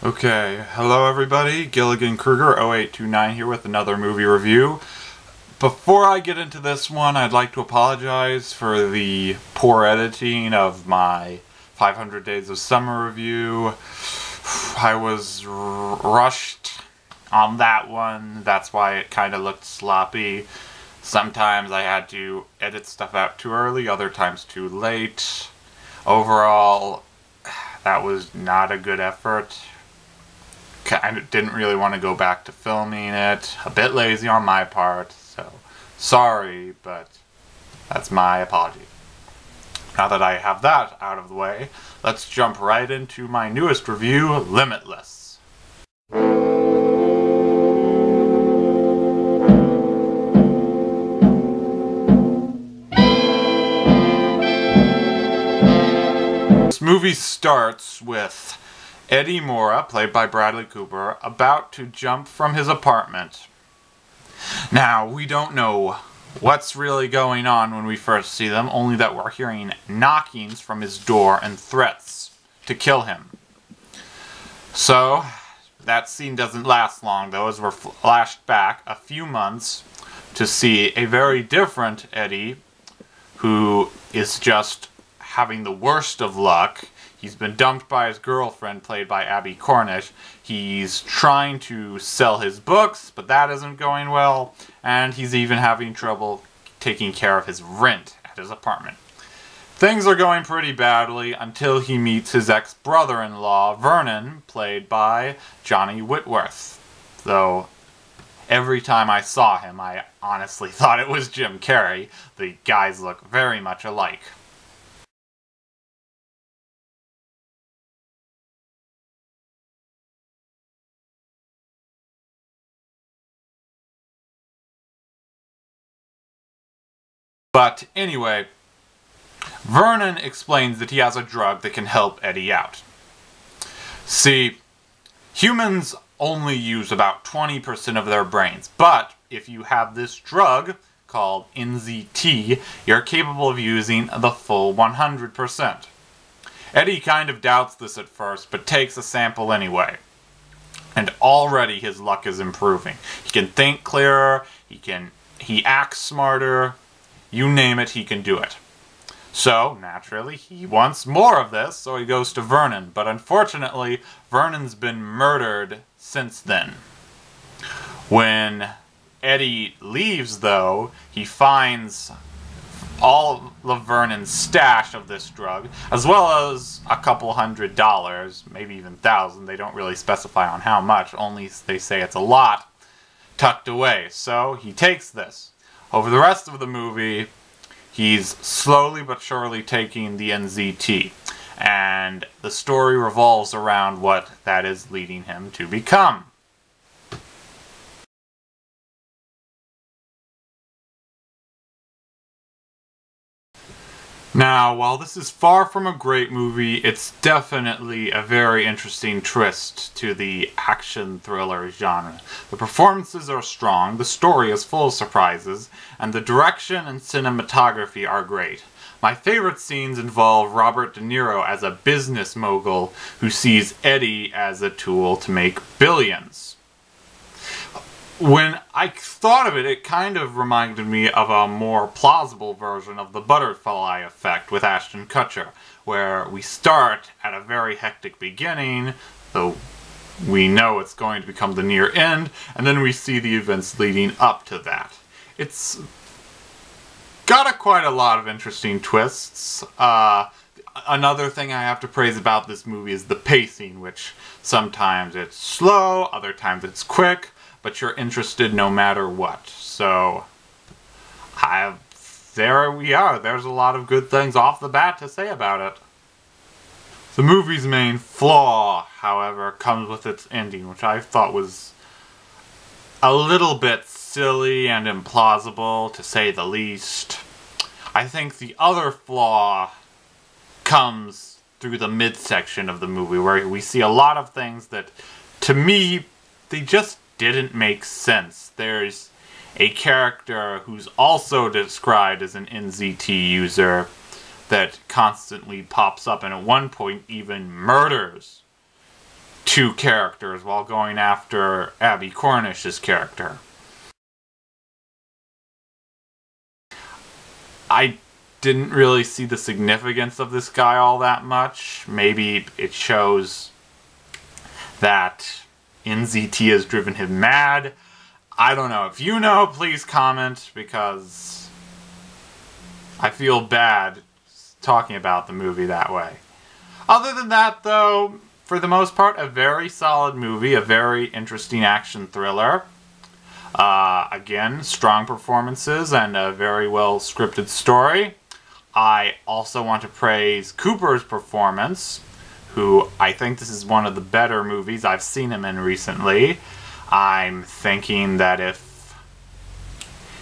Okay, hello everybody, Gilligan Kruger 0829 here with another movie review. Before I get into this one, I'd like to apologize for the poor editing of my 500 Days of Summer review. I was rushed on that one, that's why it kind of looked sloppy. Sometimes I had to edit stuff out too early, other times too late. Overall, that was not a good effort. I didn't really want to go back to filming it. A bit lazy on my part, so sorry, but that's my apology. Now that I have that out of the way, let's jump right into my newest review, Limitless. This movie starts with Eddie Mora, played by Bradley Cooper, about to jump from his apartment. Now, we don't know what's really going on when we first see them, only that we're hearing knockings from his door and threats to kill him. So, that scene doesn't last long, though, as we're flashed back a few months to see a very different Eddie, who is just having the worst of luck. He's been dumped by his girlfriend, played by Abby Cornish. He's trying to sell his books, but that isn't going well. And he's even having trouble taking care of his rent at his apartment. Things are going pretty badly until he meets his ex-brother-in-law, Vernon, played by Johnny Whitworth. Though, every time I saw him, I honestly thought it was Jim Carrey. The guys look very much alike. But anyway, Vernon explains that he has a drug that can help Eddie out. See, humans only use about 20% of their brains, but if you have this drug called NZT, you're capable of using the full 100%. Eddie kind of doubts this at first, but takes a sample anyway. And already his luck is improving. He can think clearer, he acts smarter. You name it, he can do it. So, naturally, he wants more of this, so he goes to Vernon. But unfortunately, Vernon's been murdered since then. When Eddie leaves, though, he finds all of Vernon's stash of this drug, as well as a couple $100, maybe even $1,000. They don't really specify on how much, only they say it's a lot, tucked away. So, he takes this. Over the rest of the movie, he's slowly but surely taking the NZT, and the story revolves around what that is leading him to become. Now, while this is far from a great movie, it's definitely a very interesting twist to the action thriller genre. The performances are strong, the story is full of surprises, and the direction and cinematography are great. My favorite scenes involve Robert De Niro as a business mogul who sees Eddie as a tool to make billions. When I thought of it, it kind of reminded me of a more plausible version of the butterfly effect with Ashton Kutcher, where we start at a very hectic beginning, though we know it's going to become the near end, and then we see the events leading up to that. It's got quite a lot of interesting twists. Another thing I have to praise about this movie is the pacing, which sometimes it's slow, other times it's quick, but you're interested no matter what. So, there we are. There's a lot of good things off the bat to say about it. The movie's main flaw, however, comes with its ending, which I thought was a little bit silly and implausible, to say the least. I think the other flaw comes through the midsection of the movie, where we see a lot of things that, to me, they just didn't make sense. There's a character who's also described as an NZT user that constantly pops up and at one point even murders two characters while going after Abby Cornish's character. I didn't really see the significance of this guy all that much. Maybe it shows that NZT has driven him mad. I don't know. If you know, please comment, because I feel bad talking about the movie that way. Other than that, though, for the most part, a very solid movie, a very interesting action thriller. Again, strong performances and a very well scripted story. I also want to praise Cooper's performance, who I think this is one of the better movies I've seen him in recently. I'm thinking that if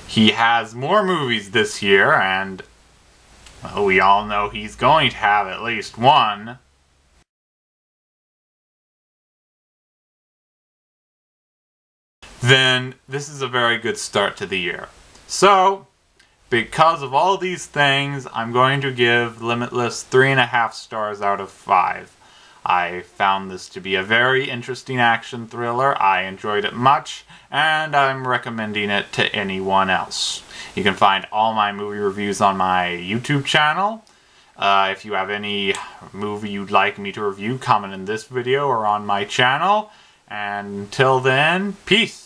he has more movies this year, and well, we all know he's going to have at least one, then this is a very good start to the year. So, because of all these things, I'm going to give Limitless 3.5 stars out of 5. I found this to be a very interesting action thriller. I enjoyed it much, and I'm recommending it to anyone else. You can find all my movie reviews on my YouTube channel. If you have any movie you'd like me to review, comment in this video or on my channel. And until then, peace!